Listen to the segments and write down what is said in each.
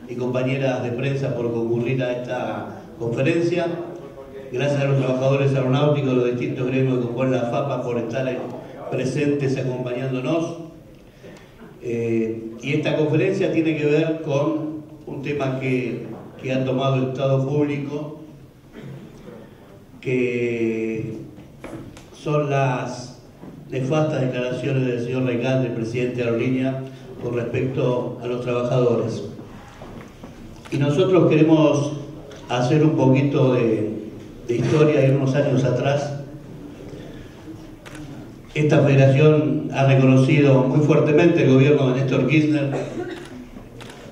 y compañeras de prensa por concurrir a esta conferencia. Gracias a los trabajadores aeronáuticos de los distintos gremios que componen la FAPA por estar presentes acompañándonos. Y esta conferencia tiene que ver con un tema que ha tomado el Estado público, que son las nefastas declaraciones del señor Recalde, el presidente de Aerolínea, con respecto a los trabajadores. Y nosotros queremos hacer un poquito de historia, ir unos años atrás. Esta federación ha reconocido muy fuertemente el gobierno de Néstor Kirchner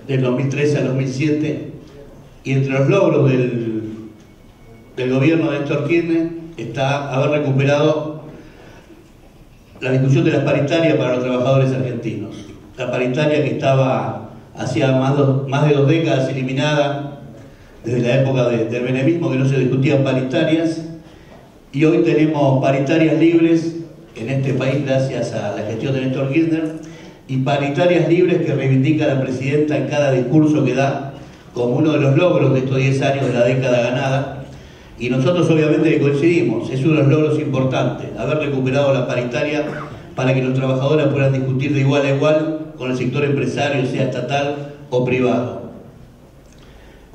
del 2013 al 2007, y entre los logros del gobierno de Néstor Kirchner está haber recuperado la discusión de las paritarias para los trabajadores argentinos. La paritaria que estaba hacía más de 2 décadas eliminada desde la época del menemismo, que no se discutían paritarias, y hoy tenemos paritarias libres en este país gracias a la gestión de Néstor Kirchner, y paritarias libres que reivindica la presidenta en cada discurso que da como uno de los logros de estos 10 años de la década ganada. Y nosotros obviamente coincidimos, es uno de los logros importantes, haber recuperado la paritaria para que los trabajadores puedan discutir de igual a igual con el sector empresario, sea estatal o privado.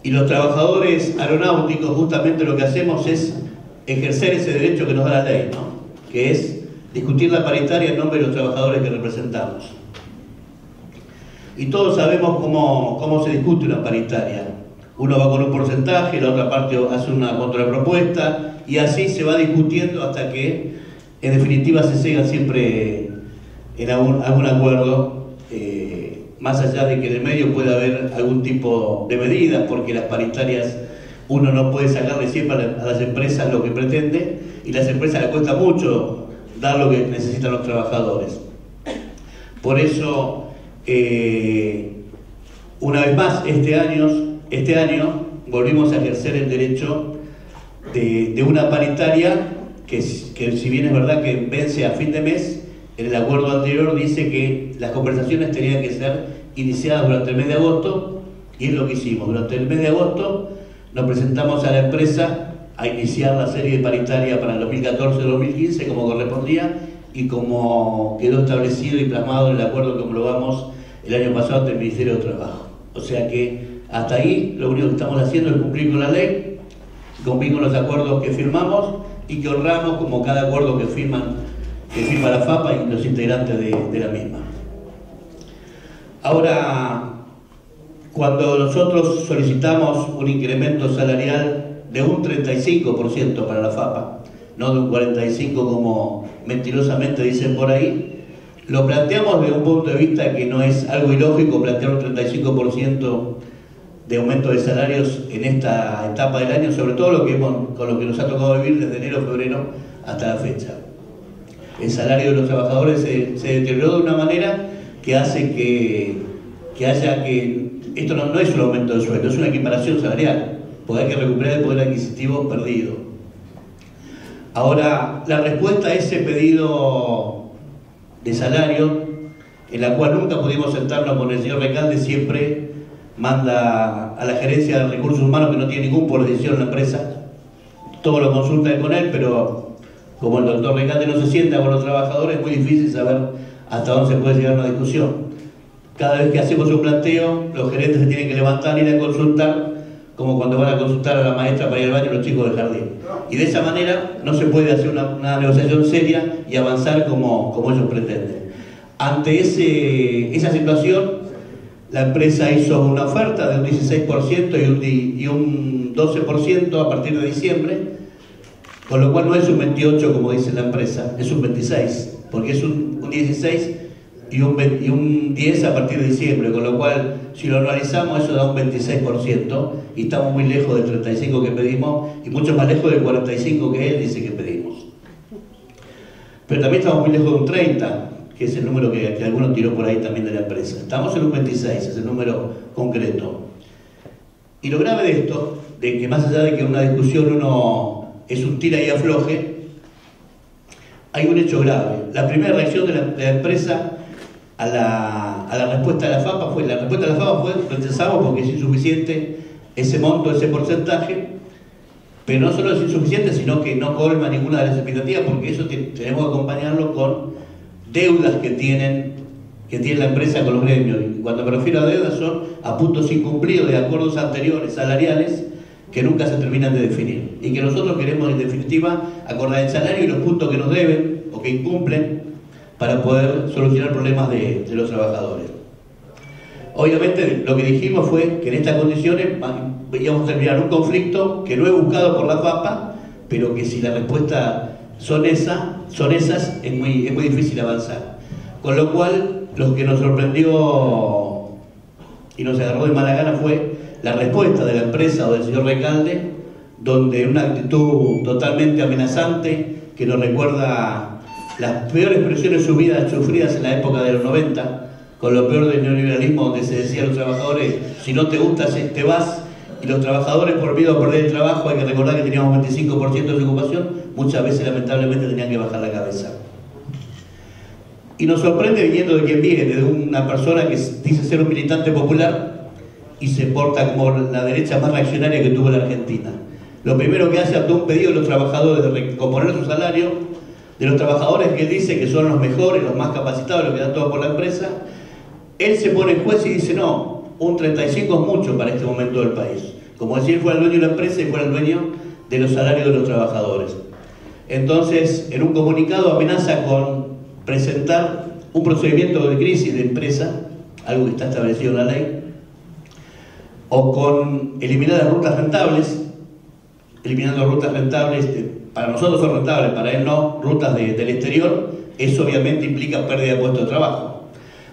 Y los trabajadores aeronáuticos justamente lo que hacemos es ejercer ese derecho que nos da la ley, ¿no? Que es discutir la paritaria en nombre de los trabajadores que representamos. Y todos sabemos cómo se discute una paritaria. Uno va con un porcentaje, la otra parte hace una contrapropuesta, y así se va discutiendo hasta que en definitiva se llega siempre en algún acuerdo, más allá de que en el medio pueda haber algún tipo de medidas, porque las paritarias uno no puede sacarle siempre a las empresas lo que pretende, y a las empresas les cuesta mucho dar lo que necesitan los trabajadores. Por eso, una vez más, este año volvimos a ejercer el derecho de una paritaria que si bien es verdad que vence a fin de mes, en el acuerdo anterior dice que las conversaciones tenían que ser iniciadas durante el mes de agosto, y es lo que hicimos. Durante el mes de agosto nos presentamos a la empresa a iniciar la serie de paritaria para el 2014-2015 como correspondía y como quedó establecido y plasmado en el acuerdo que homologamos el año pasado ante el Ministerio de Trabajo. O sea que hasta ahí lo único que estamos haciendo es cumplir con la ley, cumplir con los acuerdos que firmamos y que honramos como cada acuerdo que firma la FAPA y los integrantes de la misma. Ahora, cuando nosotros solicitamos un incremento salarial de un 35% para la FAPA, no de un 45% como mentirosamente dicen por ahí, lo planteamos desde un punto de vista que no es algo ilógico plantear un 35% de aumento de salarios en esta etapa del año, sobre todo con lo que nos ha tocado vivir desde enero, febrero hasta la fecha. El salario de los trabajadores se deterioró de una manera que hace que haya que... Esto no es un aumento de sueldo, es una equiparación salarial, porque hay que recuperar el poder adquisitivo perdido. Ahora, la respuesta a ese pedido de salario, en la cual nunca pudimos sentarnos con el señor Recalde, siempre manda a la gerencia de recursos humanos, que no tiene ningún poder de decisión en la empresa, todo lo consulta con él, pero como el doctor Recalde no se sienta con los trabajadores, es muy difícil saber hasta dónde se puede llegar una discusión. Cada vez que hacemos un planteo, los gerentes se tienen que levantar y ir a consultar, como cuando van a consultar a la maestra para ir al baño los chicos del jardín. Y de esa manera no se puede hacer una negociación seria y avanzar como ellos pretenden. Ante esa situación, la empresa hizo una oferta de un 16% y un 12% a partir de diciembre, con lo cual no es un 28% como dice la empresa, es un 26%, porque es un 16% y un 10% a partir de diciembre, con lo cual si lo analizamos eso da un 26%, y estamos muy lejos del 35% que pedimos y mucho más lejos del 45% que él dice que pedimos. Pero también estamos muy lejos de un 30%, que es el número que alguno tiró por ahí también de la empresa. Estamos en un 26%, es el número concreto. Y lo grave de esto, de que más allá de que una discusión es un tira y afloje, hay un hecho grave. La primera reacción de la empresa a la respuesta de la FAPA fue, rechazamos porque es insuficiente ese monto, ese porcentaje, pero no solo es insuficiente, sino que no colma ninguna de las expectativas, porque eso tenemos que acompañarlo con deudas que tiene la empresa con los gremios. Y cuando me refiero a deudas son a puntos incumplidos de acuerdos anteriores salariales que nunca se terminan de definir. Y que nosotros queremos, en definitiva, acordar el salario y los puntos que nos deben o que incumplen para poder solucionar problemas de los trabajadores. Obviamente lo que dijimos fue que en estas condiciones íbamos a terminar un conflicto que no he buscado por la FAPA, pero que si la respuesta son esas, es muy difícil avanzar. Con lo cual, lo que nos sorprendió y nos agarró de mala gana fue la respuesta de la empresa o del señor Recalde, donde una actitud totalmente amenazante que nos recuerda las peores presiones sufridas en la época de los 90, con lo peor del neoliberalismo, donde se decía a los trabajadores, si no te gusta te vas, y los trabajadores por miedo a perder el trabajo, hay que recordar que teníamos 25% de ocupación, muchas veces lamentablemente tenían que bajar la cabeza. Y nos sorprende viniendo de quien viene, de una persona que dice ser un militante popular y se porta como la derecha más reaccionaria que tuvo la Argentina. Lo primero que hace ante un pedido de los trabajadores de recomponer su salario, de los trabajadores que él dice que son los mejores, los más capacitados, los que dan todo por la empresa, él se pone juez y dice no, un 35 es mucho para este momento del país. Como si él fuera el dueño de la empresa y fuera el dueño de los salarios de los trabajadores. Entonces, en un comunicado amenaza con presentar un procedimiento de crisis de empresa, algo que está establecido en la ley, o con eliminar las rutas rentables, eliminando rutas rentables, para nosotros son rentables, para él no, rutas del exterior, eso obviamente implica pérdida de puestos de trabajo.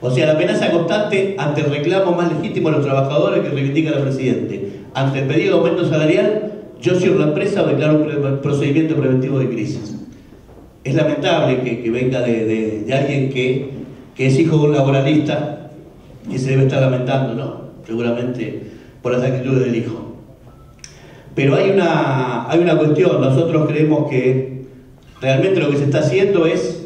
O sea, la amenaza constante ante el reclamo más legítimo de los trabajadores que reivindica el presidente. Ante el pedido de aumento salarial, yo cierro la empresa o declaro un procedimiento preventivo de crisis. Es lamentable que venga de alguien que es hijo de un laboralista y se debe estar lamentando, ¿no? Seguramente por las actitudes del hijo. Pero hay una cuestión, nosotros creemos que realmente lo que se está haciendo es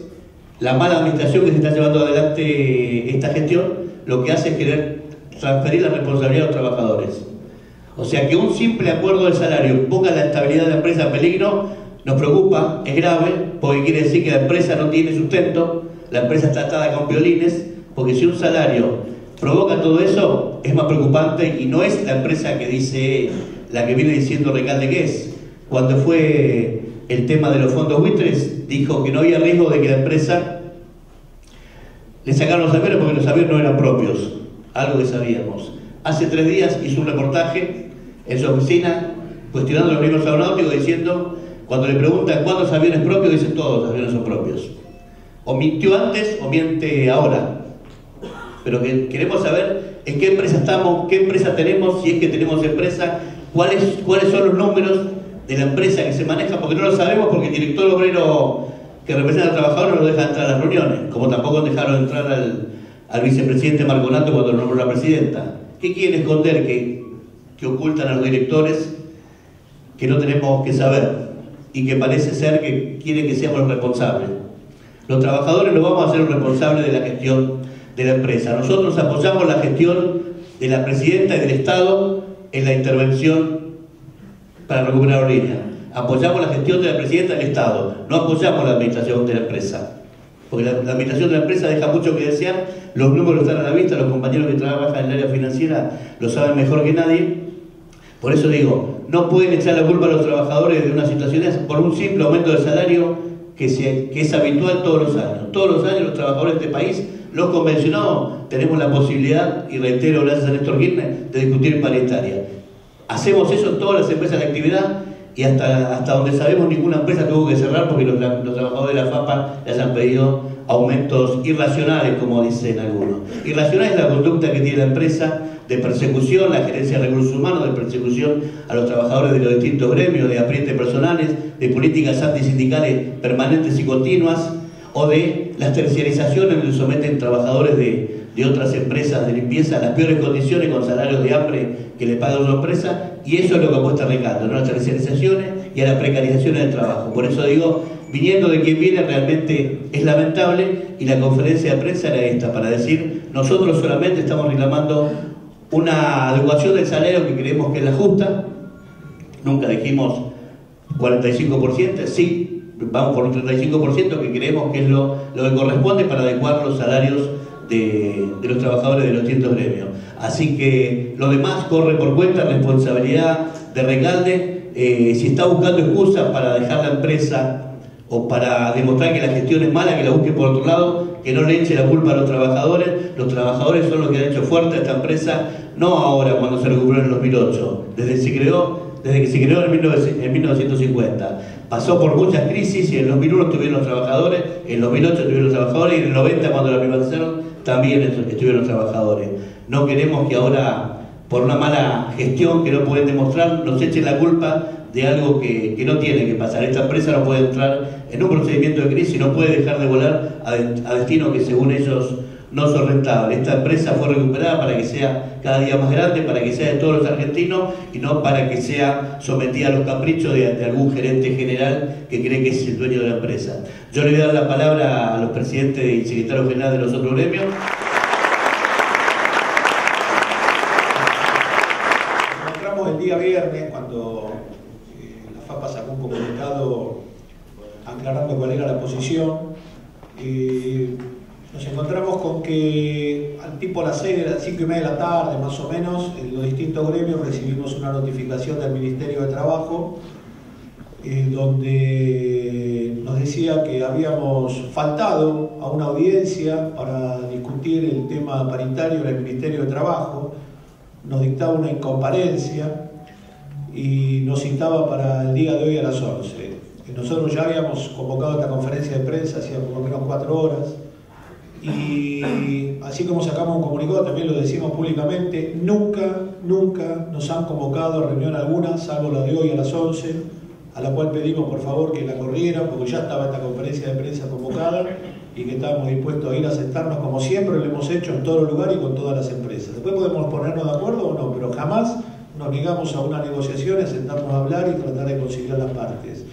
la mala administración que se está llevando adelante esta gestión, lo que hace es querer transferir la responsabilidad a los trabajadores. O sea, que un simple acuerdo de salario ponga la estabilidad de la empresa en peligro, nos preocupa, es grave, porque quiere decir que la empresa no tiene sustento, la empresa está atada con violines, porque si un salario provoca todo eso, es más preocupante y no es la empresa que dice, la que viene diciendo Recalde que es. Cuando fue el tema de los fondos buitres, dijo que no había riesgo de que la empresa le sacaran los aviones porque los aviones no eran propios, algo que sabíamos. Hace 3 días hizo un reportaje en su oficina cuestionando los riesgos aeronáuticos, diciendo, cuando le preguntan cuántos aviones propios, dice todos los aviones son propios. O mintió antes o miente ahora. Pero que queremos saber en qué empresa estamos, qué empresa tenemos, si es que tenemos empresa, cuáles son los números de la empresa que se maneja, porque no lo sabemos, porque el director obrero que representa al trabajador no lo deja entrar a las reuniones, como tampoco dejaron entrar al vicepresidente Marconato cuando lo nombró la presidenta. ¿Qué quieren esconder que ocultan a los directores que no tenemos que saber y que parece ser que quieren que seamos los responsables? Los trabajadores no vamos a ser los responsables de la gestión de la empresa. Nosotros apoyamos la gestión de la presidenta y del Estado en la intervención para recuperar Orina. Apoyamos la gestión de la presidenta del Estado, no apoyamos la administración de la empresa. Porque la administración de la empresa deja mucho que desear, los números están a la vista, los compañeros que trabajan en el área financiera lo saben mejor que nadie. Por eso digo, no pueden echar la culpa a los trabajadores de una situación por un simple aumento de salario que es habitual todos los años. Todos los años los trabajadores de este país, los convencionados, tenemos la posibilidad, y reitero gracias a Néstor Kirchner, de discutir paritaria. Hacemos eso en todas las empresas de actividad y hasta donde sabemos ninguna empresa tuvo que cerrar porque los trabajadores de la FAPA les han pedido aumentos irracionales, como dicen algunos. Irracional es la conducta que tiene la empresa de persecución, la gerencia de recursos humanos, de persecución a los trabajadores de los distintos gremios, de aprietes personales, de políticas antisindicales permanentes y continuas, o de las terciarizaciones donde someten trabajadores de otras empresas de limpieza a las peores condiciones con salarios de hambre que le paga una empresa, y eso es lo que apuesta Recalde, ¿no? A las terciarizaciones y a las precarizaciones del trabajo. Por eso digo viniendo de quien viene realmente es lamentable, y la conferencia de prensa era esta, para decir, nosotros solamente estamos reclamando una adecuación del salario que creemos que es la justa, nunca dijimos 45%, sí, vamos por un 35% que creemos que es lo que corresponde para adecuar los salarios de los trabajadores de los distintos gremios. Así que lo demás corre por cuenta, responsabilidad de Recalde. Si está buscando excusas para dejar la empresa o para demostrar que la gestión es mala, que la busque por otro lado, que no le eche la culpa a los trabajadores. Los trabajadores son los que han hecho fuerte a esta empresa, no ahora cuando se recuperó en el 2008, desde que se creó en 1950. Pasó por muchas crisis, y en el 2001 estuvieron los trabajadores, en el 2008 estuvieron los trabajadores, y en el 90 cuando la privatizaron también estuvieron los trabajadores. No queremos que ahora, por una mala gestión que no pueden demostrar, nos echen la culpa de algo que no tiene que pasar. Esta empresa no puede entrar en un procedimiento de crisis, no puede dejar de volar a destinos que según ellos no son rentables. Esta empresa fue recuperada para que sea cada día más grande, para que sea de todos los argentinos y no para que sea sometida a los caprichos de algún gerente general que cree que es el dueño de la empresa. Yo le voy a dar la palabra a los presidentes y secretarios generales de los otros gremios. Nos encontramos el día viernes cuando la FAPA sacó un comunicado aclarando cuál era la posición. Nos encontramos con que al tipo a las 5:30 de la tarde, más o menos, en los distintos gremios recibimos una notificación del Ministerio de Trabajo donde nos decía que habíamos faltado a una audiencia para discutir el tema paritario en el Ministerio de Trabajo, nos dictaba una incomparecencia y nos citaba para el día de hoy a las 11. Nosotros ya habíamos convocado esta conferencia de prensa hacía por lo menos 4 horas. Y así como sacamos un comunicado, también lo decimos públicamente, nunca nos han convocado a reunión alguna, salvo la de hoy a las 11, a la cual pedimos por favor que la corrieran, porque ya estaba esta conferencia de prensa convocada y que estábamos dispuestos a ir a sentarnos como siempre lo hemos hecho en todos los lugares y con todas las empresas. Después podemos ponernos de acuerdo o no, pero jamás nos negamos a una negociación, a sentarnos a hablar y tratar de conciliar las partes.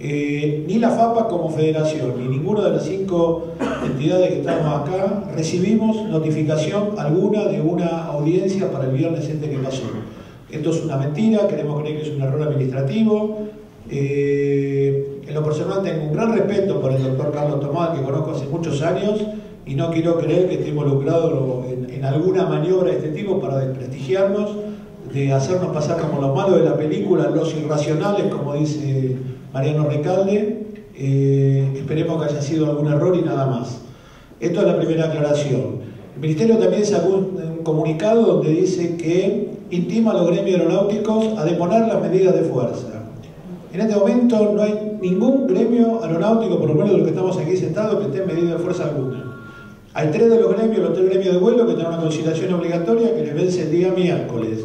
Ni la FAPA como federación, ni ninguna de las 5 entidades que estamos acá recibimos notificación alguna de una audiencia para el viernes que pasó. Esto es una mentira, queremos creer que es un error administrativo. En lo personal tengo un gran respeto por el doctor Carlos Tomás, que conozco hace muchos años, y no quiero creer que esté involucrado en alguna maniobra de este tipo para desprestigiarnos, de hacernos pasar como los malos de la película, los irracionales, como dice Mariano Recalde. Esperemos que haya sido algún error y nada más. Esto es la primera aclaración. El Ministerio también sacó un comunicado donde dice que intima a los gremios aeronáuticos a deponer las medidas de fuerza. En este momento no hay ningún gremio aeronáutico, por lo menos de los que estamos aquí sentados, que esté en medida de fuerza alguna. Hay 3 de los gremios, los 3 gremios de vuelo, que tienen una conciliación obligatoria que les vence el día miércoles.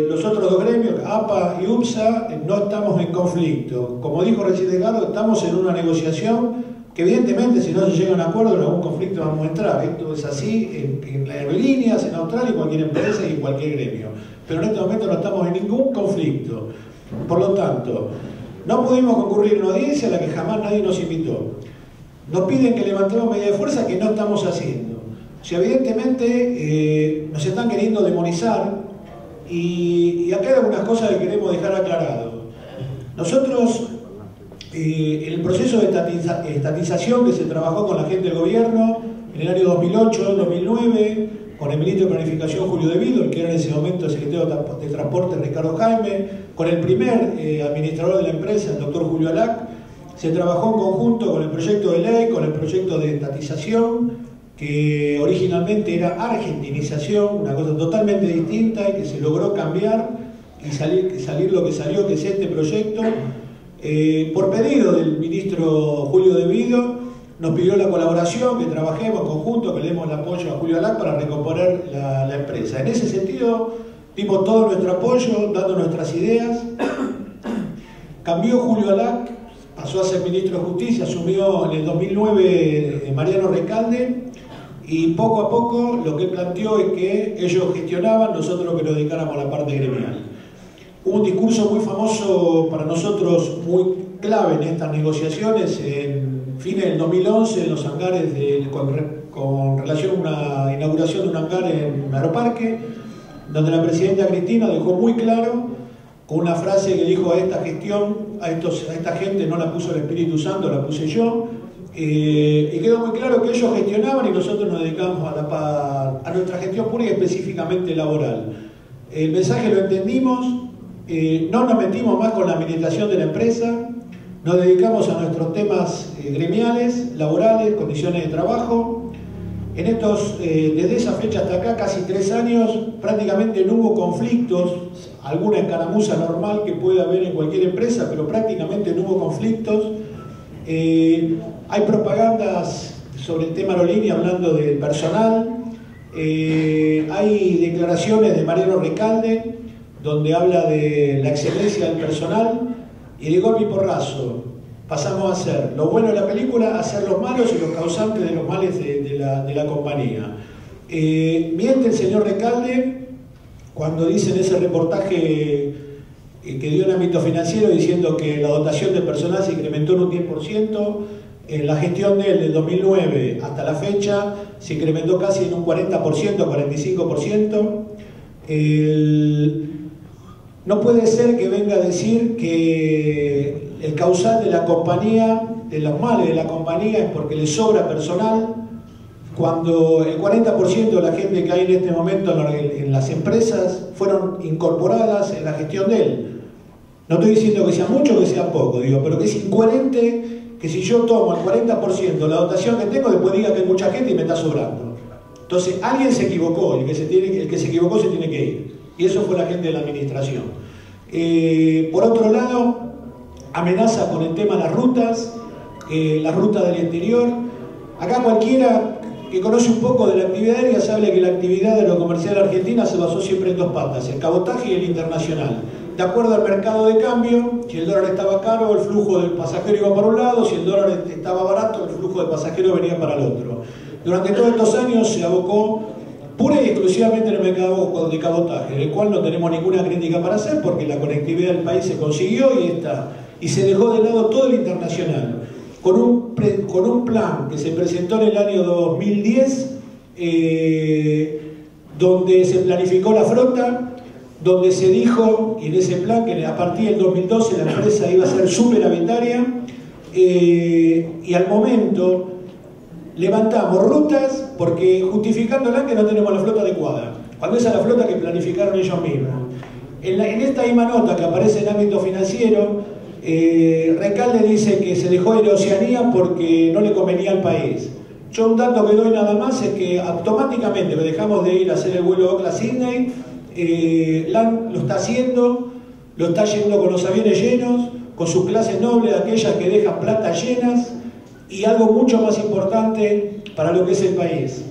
Los otros 2 gremios, APA y UPSA, no estamos en conflicto. Como dijo recién Edgardo, estamos en una negociación que evidentemente si no se llega a un acuerdo en algún conflicto vamos a entrar. Esto es así en las aerolíneas, en Australia, en cualquier empresa y en cualquier gremio. Pero en este momento no estamos en ningún conflicto. Por lo tanto, no pudimos concurrir a una audiencia a la que jamás nadie nos invitó. Nos piden que levantemos medidas de fuerza que no estamos haciendo. O sea, evidentemente nos están queriendo demonizar. Y acá hay algunas cosas que queremos dejar aclarado. Nosotros, en el proceso de estatización que se trabajó con la gente del gobierno en el año 2008-2009, con el ministro de Planificación Julio De Vido, el que era en ese momento el secretario de Transporte Ricardo Jaime, con el primer administrador de la empresa, el doctor Julio Alac, se trabajó en conjunto con el proyecto de ley, con el proyecto de estatización, que originalmente era argentinización, una cosa totalmente distinta y que se logró cambiar y salir lo que salió, que es este proyecto. Por pedido del ministro Julio De Vido, nos pidió la colaboración, que trabajemos en conjunto, que le demos el apoyo a Julio Alac para recomponer la empresa. En ese sentido, dimos todo nuestro apoyo, dando nuestras ideas. Cambió Julio Alac, pasó a ser ministro de Justicia, asumió en el 2009 Mariano Recalde, y poco a poco lo que planteó es que ellos gestionaban, nosotros lo que nos dedicáramos a la parte gremial. Hubo un discurso muy famoso para nosotros, muy clave en estas negociaciones en fines del 2011 en los hangares con relación a una inauguración de un hangar en Aeroparque, donde la presidenta Cristina dejó muy claro, con una frase que dijo: a esta gestión, a esta gente no la puso el Espíritu Santo, la puse yo. Y quedó muy claro que ellos gestionaban y nosotros nos dedicamos a nuestra gestión pura y específicamente laboral. El mensaje lo entendimos, no nos metimos más con la administración de la empresa, nos dedicamos a nuestros temas gremiales, laborales, condiciones de trabajo. En estos, desde esa fecha hasta acá, casi 3 años, prácticamente no hubo conflictos, alguna escaramuza normal que puede haber en cualquier empresa, pero prácticamente no hubo conflictos. Hay propagandas sobre el tema aerolínea hablando del personal, hay declaraciones de Mariano Recalde donde habla de la excelencia del personal, y de golpe y porrazo pasamos a ser lo bueno de la película a ser los malos y los causantes de los males de la compañía. Miente el señor Recalde cuando dice en ese reportaje que dio en ámbito financiero diciendo que la dotación de personal se incrementó en un 10%, en la gestión de él del 2009 hasta la fecha se incrementó casi en un 40%, 45%. No puede ser que venga a decir que el causal de la compañía, de los males de la compañía, es porque le sobra personal, cuando el 40% de la gente que hay en este momento en las empresas fueron incorporadas en la gestión de él. No estoy diciendo que sea mucho o que sea poco, digo, pero que es incoherente que si yo tomo el 40% de la dotación que tengo, después diga que hay mucha gente y me está sobrando. Entonces, alguien se equivocó, el que se equivocó se tiene que ir. Y eso fue la gente de la administración. Por otro lado, amenaza con el tema de las rutas del interior. Acá cualquiera que conoce un poco de la actividad aérea sabe que la actividad de lo comercial argentina se basó siempre en 2 patas, el cabotaje y el internacional. De acuerdo al mercado de cambio, si el dólar estaba caro, el flujo del pasajero iba para un lado, si el dólar estaba barato, el flujo del pasajero venía para el otro. Durante todos estos años se abocó pura y exclusivamente en el mercado de cabotaje, del cual no tenemos ninguna crítica para hacer porque la conectividad del país se consiguió y se dejó de lado todo el internacional. Con un plan que se presentó en el año 2010, donde se planificó la flota, donde se dijo, y en ese plan, que a partir del 2012 la empresa iba a ser superavitaria, y al momento levantamos rutas porque justificándola que no tenemos la flota adecuada, cuando esa es la flota que planificaron ellos mismos. En esta misma nota que aparece en ámbito financiero, Recalde dice que se dejó de Oceanía porque no le convenía al país. Yo un dato que doy nada más es que automáticamente dejamos de ir a hacer el vuelo Oakland-Sydney. LAN lo está haciendo, lo está yendo con los aviones llenos, con sus clases nobles, aquellas que dejan plata llenas, y algo mucho más importante para lo que es el país.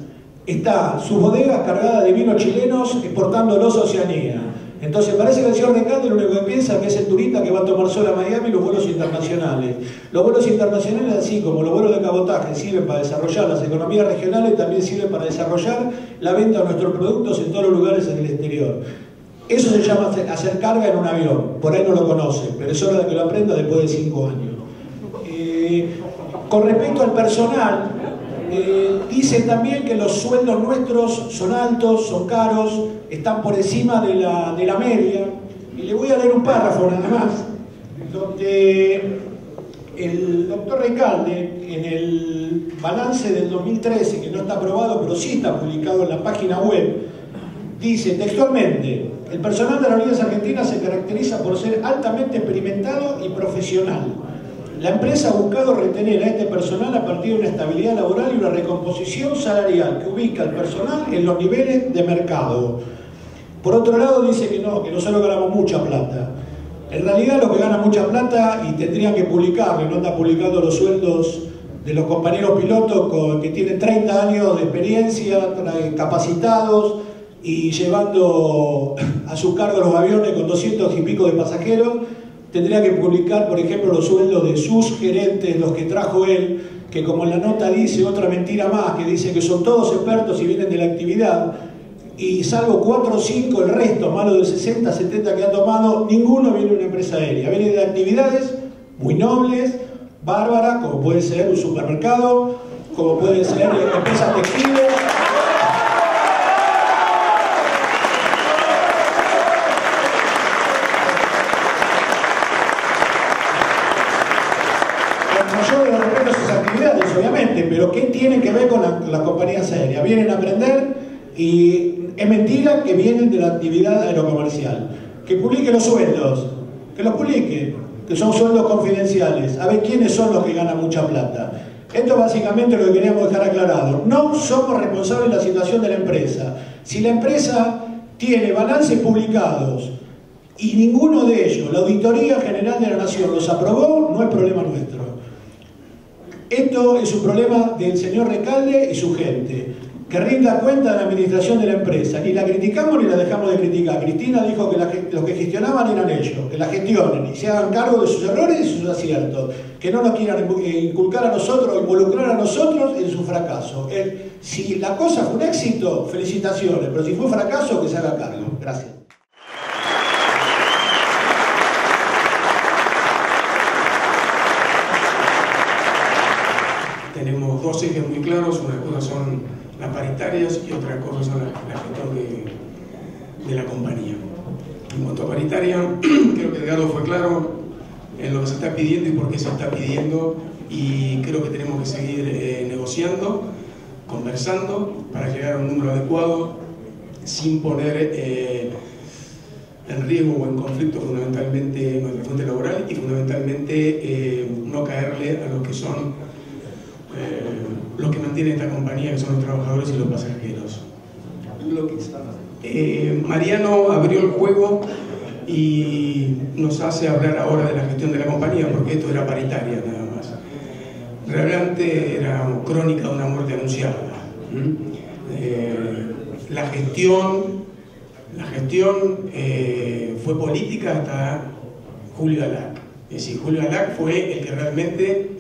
Está sus bodegas cargadas de vinos chilenos exportándolos a Oceanía. Entonces parece que el señor Recalde lo único que piensa que es el turista que va a tomar sol a Miami y los vuelos internacionales. Los vuelos internacionales, así como los vuelos de cabotaje, sirven para desarrollar las economías regionales, también sirven para desarrollar la venta de nuestros productos en todos los lugares en el exterior. Eso se llama hacer carga en un avión. Por ahí no lo conocen, pero es hora de que lo aprenda después de 5 años. Con respecto al personal, dicen también que los sueldos nuestros son altos, son caros, están por encima de la media. Y le voy a leer un párrafo nada más, donde el doctor Recalde, en el balance del 2013, que no está aprobado, pero sí está publicado en la página web, dice textualmente: el personal de las aerolíneas argentinas se caracteriza por ser altamente experimentado y profesional. La empresa ha buscado retener a este personal a partir de una estabilidad laboral y una recomposición salarial que ubica al personal en los niveles de mercado. Por otro lado dice que no solo ganamos mucha plata. En realidad los que ganan mucha plata y tendrían que publicarlo, no está publicando los sueldos de los compañeros pilotos que tienen 30 años de experiencia, capacitados y llevando a su cargo los aviones con 200 y pico de pasajeros. Tendría que publicar, por ejemplo, los sueldos de sus gerentes, los que trajo él, que como en la nota dice, otra mentira más, que dice que son todos expertos y vienen de la actividad, y salvo 4 o 5, el resto, más los de 60, 70 que ha tomado, ninguno viene de una empresa aérea, viene de actividades muy nobles, bárbaras, como puede ser un supermercado, como puede ser empresas textiles. Con mayor respeto a sus actividades, obviamente, pero ¿qué tiene que ver con la compañía seria? Vienen a aprender y es mentira que vienen de la actividad aerocomercial. Que publiquen los sueldos, que los publiquen, que son sueldos confidenciales, a ver quiénes son los que ganan mucha plata. Esto básicamente es lo que queríamos dejar aclarado. No somos responsables de la situación de la empresa. Si la empresa tiene balances publicados y ninguno de ellos, la Auditoría General de la Nación, los aprobó, no es problema nuestro. Esto es un problema del señor Recalde y su gente, que rinda cuenta de la administración de la empresa. Ni la criticamos ni la dejamos de criticar. Cristina dijo que los que gestionaban eran ellos, que la gestionen y se hagan cargo de sus errores y sus aciertos, que no nos quieran inculcar a nosotros, involucrar a nosotros en su fracaso. Si la cosa fue un éxito, felicitaciones, pero si fue un fracaso, que se haga cargo. Gracias. Tenemos dos ejes muy claros, una cosa son las paritarias y otra cosa son la gestión de la compañía. En cuanto a paritaria, creo que Edgardo fue claro en lo que se está pidiendo y por qué se está pidiendo, y creo que tenemos que seguir negociando, conversando para llegar a un número adecuado sin poner en riesgo o en conflicto fundamentalmente nuestra fuente laboral y fundamentalmente no caerle a los que son los que mantienen esta compañía, que son los trabajadores y los pasajeros. Mariano abrió el juego y nos hace hablar ahora de la gestión de la compañía, porque esto era paritaria nada más. Realmente era crónica de una muerte anunciada. La gestión fue política hasta Julio Alac. Es decir, Julio Alac fue el que realmente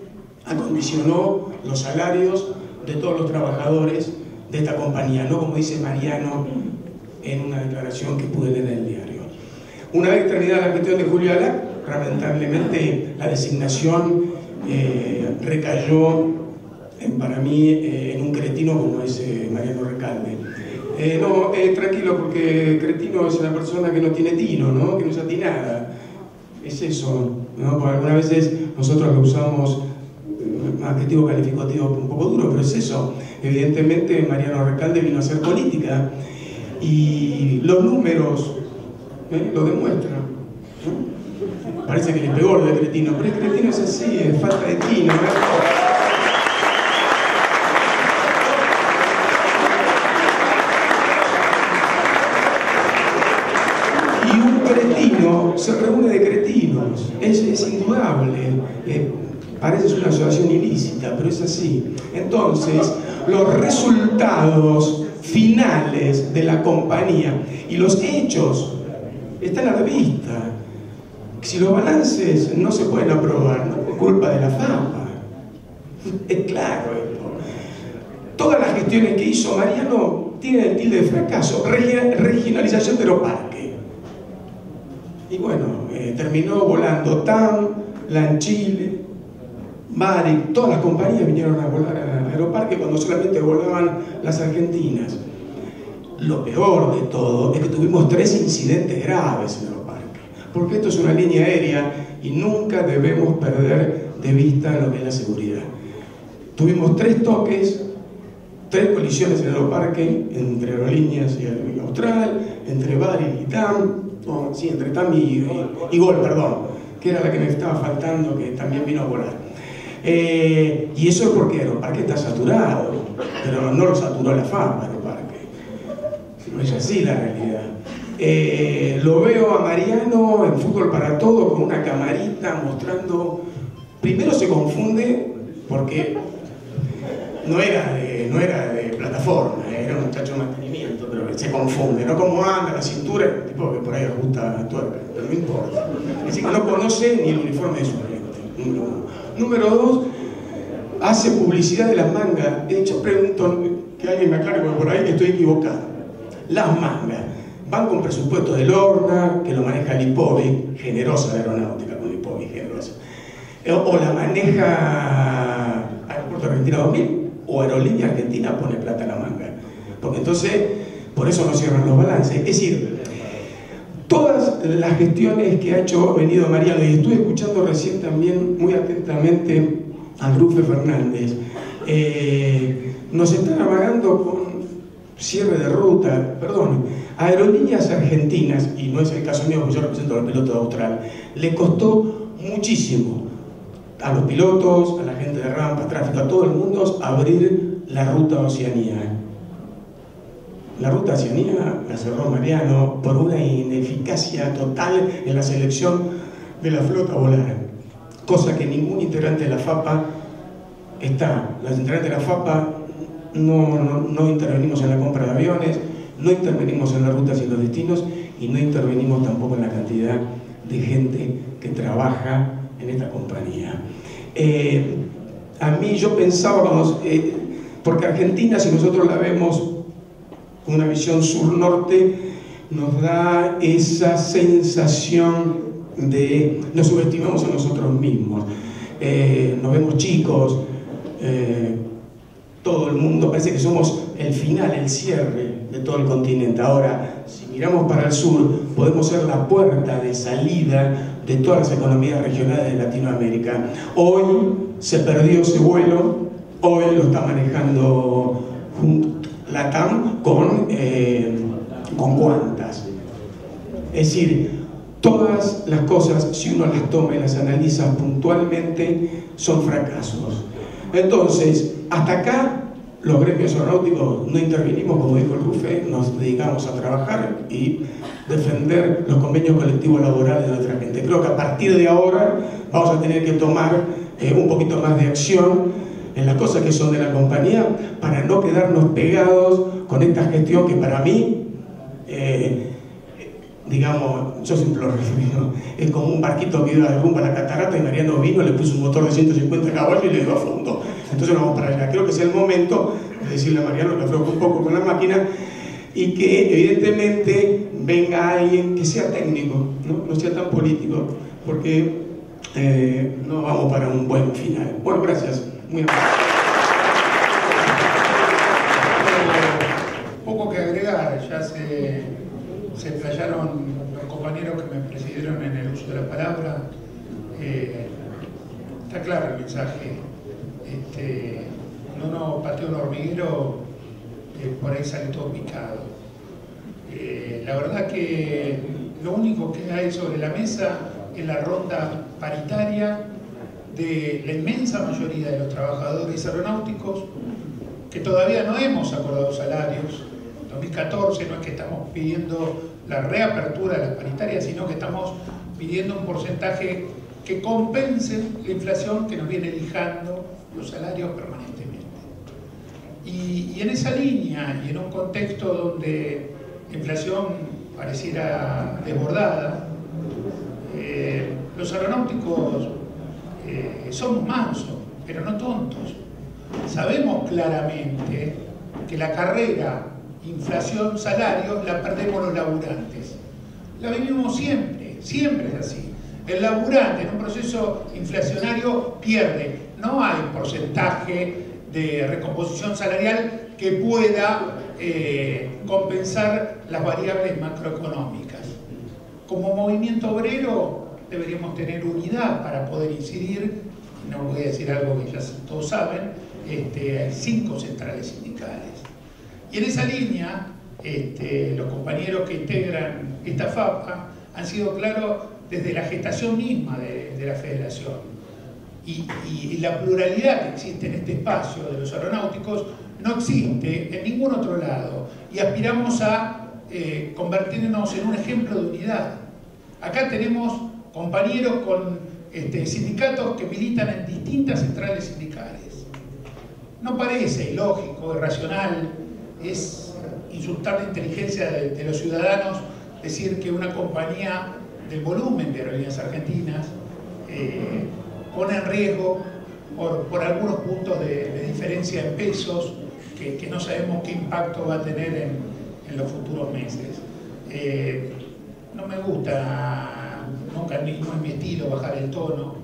acondicionó los salarios de todos los trabajadores de esta compañía, no como dice Mariano en una declaración que pude leer en el diario. Una vez terminada la gestión de Julio Alac, lamentablemente la designación recayó para mí en un cretino como es Mariano Recalde. Tranquilo, porque cretino es una persona que no tiene tino, ¿no? Que no es atinada. Es eso, ¿no? Porque algunas veces nosotros lo usamos adjetivo calificativo un poco duro, pero es eso. Evidentemente Mariano Recalde vino a hacer política y los números lo demuestran, ¿no? Parece que le pegó lo de cretino, pero el cretino es así, es falta de tino, ¿no? Y un cretino se reúne de cretinos, es indudable. Parece una asociación ilícita, pero es así. Entonces, los resultados finales de la compañía y los hechos están a la vista. Si los balances no se pueden aprobar, no es culpa de la FAPA. Es claro esto. Todas las gestiones que hizo Mariano tienen el tilde de fracaso. Regionalización de Aeroparque. Y bueno, terminó volando TAM, LAN Chile, Varig, todas las compañías vinieron a volar al Aeroparque cuando solamente volaban las argentinas. Lo peor de todo es que tuvimos 3 incidentes graves en Aeroparque, porque esto es una línea aérea y nunca debemos perder de vista lo que es la seguridad. Tuvimos 3 toques, 3 colisiones en Aeroparque, entre Aerolíneas y Austral, entre Varig y TAM, entre TAM y Gol, perdón, que era la que me estaba faltando, que también vino a volar. Y eso es porque Aeroparque está saturado, pero no lo saturó la FAPA, Aeroparque. No es así la realidad. Lo veo a Mariano en Fútbol para Todos con una camarita mostrando. Primero se confunde porque no era de plataforma, era un muchacho de mantenimiento, pero se confunde, no como anda la cintura, tipo que por ahí ajusta tuerca, pero no importa. Es decir, que no conoce ni el uniforme de su gente, número 1. Número 2, hace publicidad de las mangas. De hecho, pregunto que alguien me aclare, porque por ahí estoy equivocado. Las mangas van con presupuesto del Lorna, que lo maneja el IPOBI, generosa aeronáutica con el IPOBI, generosa. o la maneja Aeropuerto Argentina 2000, o Aerolínea Argentina pone plata en la manga. Porque entonces, por eso no cierran los balances. Es decir, todas las gestiones que ha venido Mariano, y estuve escuchando recién también muy atentamente al Rufe Fernández, nos están amagando con cierre de ruta, perdón, Aerolíneas Argentinas, y no es el caso mío porque yo represento a los pilotos de Austral, le costó muchísimo a los pilotos, a la gente de rampa, tráfico, a todo el mundo abrir la ruta Oceanía. La ruta Oceanía la cerró Mariano por una ineficacia total en la selección de la flota volar, cosa que ningún integrante de la FAPA está. Los integrantes de la FAPA no intervenimos en la compra de aviones, no intervenimos en las rutas y los destinos, y no intervenimos tampoco en la cantidad de gente que trabaja en esta compañía. A mí yo pensaba, porque Argentina, si nosotros la vemos con una visión sur-norte, nos da esa sensación de nos subestimamos a nosotros mismos, nos vemos chicos, todo el mundo parece que somos el final, el cierre de todo el continente. Ahora, si miramos para el sur, podemos ser la puerta de salida de todas las economías regionales de Latinoamérica. Hoy se perdió ese vuelo, hoy lo está manejando LATAM con Qantas. Es decir, todas las cosas, si uno las toma y las analiza puntualmente, son fracasos. Entonces, hasta acá, los gremios aeronáuticos no intervinimos, como dijo el Rufe, nos dedicamos a trabajar y defender los convenios colectivos laborales de nuestra gente. Creo que a partir de ahora vamos a tener que tomar un poquito más de acción en las cosas que son de la compañía para no quedarnos pegados con esta gestión que para mí, digamos, yo siempre lo refiero, es como un barquito que iba de rumbo a la catarata y Mariano vino, le puso un motor de 150 caballos y le dio a fondo. Entonces vamos para allá. Creo que es el momento de decirle a Mariano que afloje un poco con la máquina y que evidentemente venga alguien que sea técnico, no sea tan político, porque no vamos para un buen final. Bueno, gracias. Muy amable. Poco que agregar, ya se explayaron los compañeros que me precedieron en el uso de la palabra. Está claro el mensaje. Uno pateó un hormiguero, por ahí sale todo picado. La verdad que lo único que hay sobre la mesa es la ronda paritaria de la inmensa mayoría de los trabajadores aeronáuticos, que todavía no hemos acordado salarios. 2014 no es que estamos pidiendo la reapertura de las paritarias, sino que estamos pidiendo un porcentaje que compense la inflación que nos viene lijando los salarios permanentemente. Y en esa línea, y en un contexto donde la inflación pareciera desbordada, los aeronáuticos somos mansos, pero no tontos. Sabemos claramente que la carrera inflación-salarios la perdemos los laburantes. La vivimos siempre, siempre es así. El laburante en un proceso inflacionario pierde. No hay porcentaje de recomposición salarial que pueda compensar las variables macroeconómicas. Como movimiento obrero deberíamos tener unidad para poder incidir. No voy a decir algo que ya todos saben, hay 5 centrales sindicales. Y en esa línea, los compañeros que integran esta FAPA han sido claros desde la gestación misma de la federación. Y la pluralidad que existe en este espacio de los aeronáuticos no existe en ningún otro lado. Y aspiramos a convertirnos en un ejemplo de unidad. Acá tenemos compañeros con sindicatos que militan en distintas centrales sindicales. No parece ilógico, irracional, es insultar la inteligencia de los ciudadanos decir que una compañía del volumen de Aerolíneas Argentinas pone en riesgo por algunos puntos de diferencia en pesos que no sabemos qué impacto va a tener en los futuros meses. No me gusta, nunca no es mi estilo bajar el tono,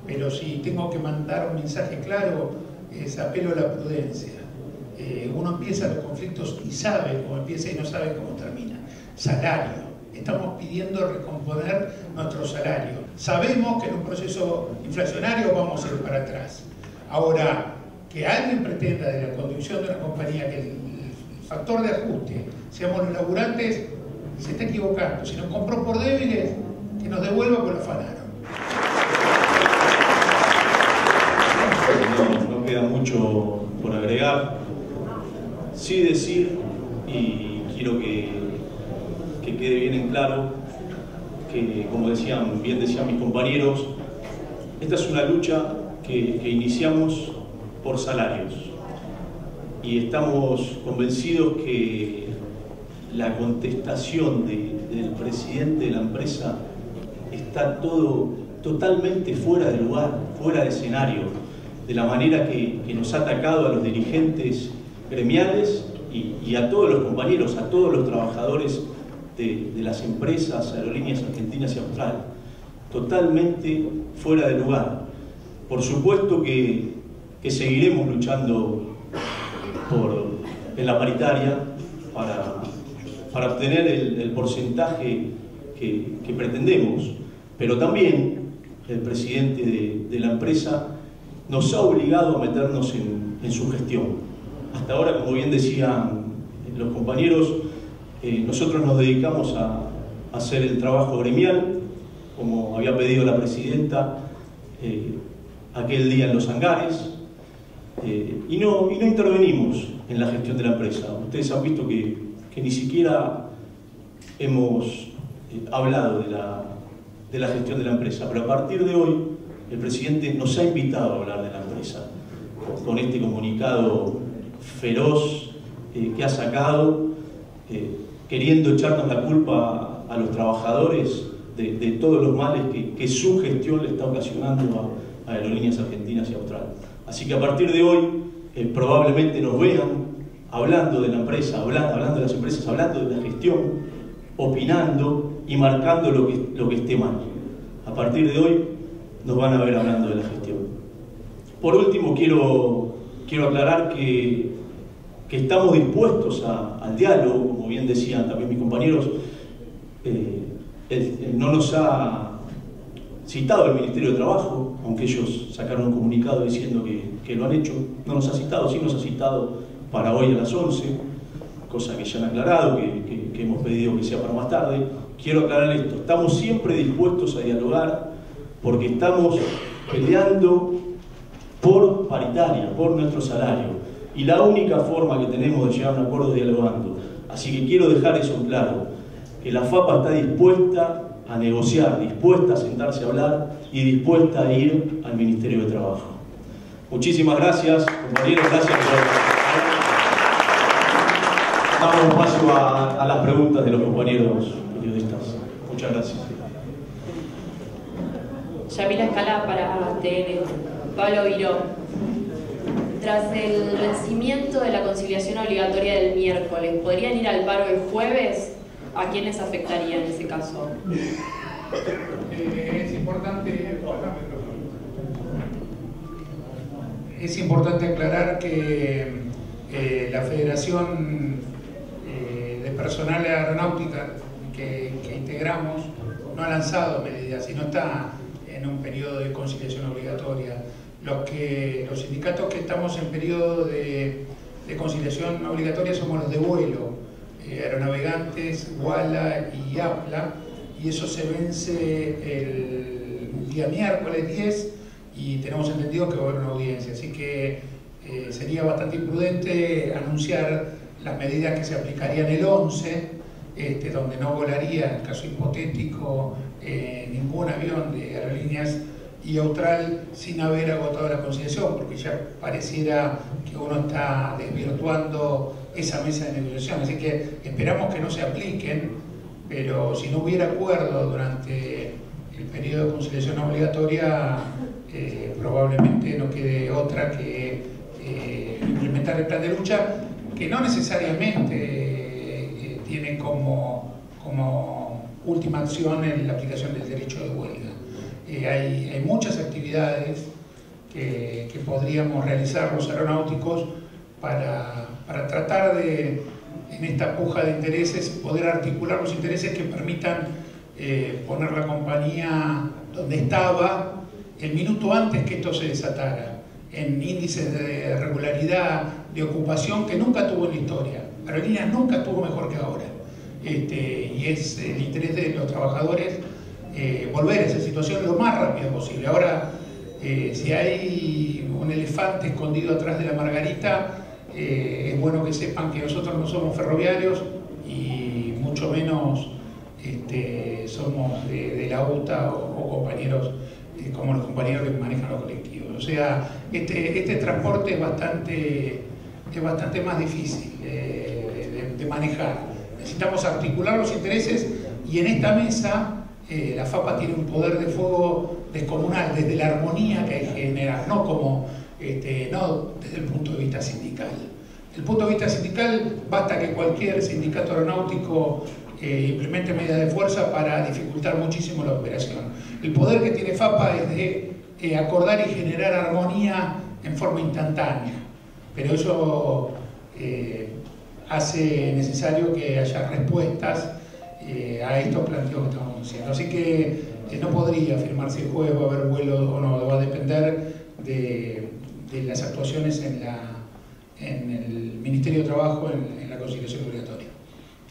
pero si tengo que mandar un mensaje claro, es apelo a la prudencia. Uno empieza los conflictos y sabe cómo empieza y no sabe cómo termina. Salario. Estamos pidiendo recomponer nuestro salario. Sabemos que en un proceso inflacionario vamos a ir para atrás. Ahora, que alguien pretenda de la conducción de una compañía que el factor de ajuste seamos los laburantes, se está equivocando. Si nos compró por débiles, que nos devuelva por afanaron. No queda mucho por agregar. Sí decir, y quiero que quede bien en claro, que como bien decían mis compañeros, esta es una lucha que iniciamos por salarios. Y estamos convencidos que la contestación del presidente de la empresa está totalmente fuera de lugar, fuera de escenario, de la manera que nos ha atacado a los dirigentes gremiales y a todos los compañeros, a todos los trabajadores de las empresas, Aerolíneas Argentinas y Austral. Totalmente fuera de lugar. Por supuesto que seguiremos luchando en la paritaria para obtener el porcentaje que pretendemos, pero también el presidente de la empresa nos ha obligado a meternos en su gestión. Hasta ahora, como bien decían los compañeros, nosotros nos dedicamos a hacer el trabajo gremial, como había pedido la presidenta aquel día en los hangares, y no intervenimos en la gestión de la empresa. Ustedes han visto que ni siquiera hemos hablado de la gestión de la empresa, pero a partir de hoy el presidente nos ha invitado a hablar de la empresa con este comunicado feroz que ha sacado, queriendo echarnos la culpa a los trabajadores de todos los males que su gestión le está ocasionando a Aerolíneas Argentinas y Austral. Así que a partir de hoy probablemente nos vean hablando de la empresa, hablando de las empresas, hablando de la gestión, opinando y marcando lo que esté mal. A partir de hoy nos van a ver hablando de la gestión. Por último, quiero aclarar que estamos dispuestos al diálogo, como bien decían también mis compañeros. No nos ha citado el Ministerio de Trabajo, aunque ellos sacaron un comunicado diciendo que lo han hecho. No nos ha citado, sí nos ha citado para hoy a las 11, cosa que ya han aclarado, que hemos pedido que sea para más tarde. Quiero aclarar esto: estamos siempre dispuestos a dialogar porque estamos peleando por paritaria, por nuestro salario, y la única forma que tenemos de llegar a un acuerdo es dialogando. Así que quiero dejar eso en claro, que la FAPA está dispuesta a negociar, dispuesta a sentarse a hablar y dispuesta a ir al Ministerio de Trabajo. Muchísimas gracias, compañeros, gracias por... Damos paso a las preguntas de los compañeros periodistas. Muchas gracias. Yamila Escala para TN. Pablo Viró. Tras el vencimiento de la conciliación obligatoria del miércoles, ¿podrían ir al paro el jueves? ¿A quién les afectaría en ese caso? Es importante aclarar que la Federación de Personal de Aeronáutica que integramos no ha lanzado medidas y no está en un periodo de conciliación obligatoria. Los sindicatos que estamos en periodo de conciliación obligatoria somos los de vuelo, Aeronavegantes, WALA y APLA, y eso se vence el día miércoles 10 y tenemos entendido que va a haber una audiencia, así que sería bastante imprudente anunciar las medidas que se aplicarían el 11, donde no volaría, en el caso hipotético, ningún avión de Aerolíneas y Austral sin haber agotado la conciliación, porque ya pareciera que uno está desvirtuando esa mesa de negociación. Así que esperamos que no se apliquen, pero si no hubiera acuerdo durante el periodo de conciliación obligatoria, probablemente no quede otra que implementar el plan de lucha, que no necesariamente tiene como última acción en la aplicación del derecho de huelga. Hay muchas actividades que podríamos realizar los aeronáuticos para tratar de, en esta puja de intereses, poder articular los intereses que permitan poner la compañía donde estaba el minuto antes que esto se desatara, en índices de regularidad, de ocupación que nunca tuvo en la historia. Aerolíneas nunca tuvo mejor que ahora. Y es el interés de los trabajadores volver a esa situación lo más rápido posible. Ahora, si hay un elefante escondido atrás de la margarita, es bueno que sepan que nosotros no somos ferroviarios y mucho menos somos de la UTA o compañeros como los compañeros que manejan los colectivos. O sea, este transporte es bastante más difícil de manejar. Necesitamos articular los intereses y en esta mesa la FAPA tiene un poder de fuego descomunal desde la armonía que hay que generar, no como no desde el punto de vista sindical. Desde el punto de vista sindical basta que cualquier sindicato aeronáutico implemente medidas de fuerza para dificultar muchísimo la operación. El poder que tiene FAPA es de acordar y generar armonía en forma instantánea, pero eso hace necesario que haya respuestas a estos planteos que estamos haciendo. Así que no podría afirmar si el jueves va a haber vuelos o no, va a depender de las actuaciones en el Ministerio de Trabajo en la conciliación obligatoria.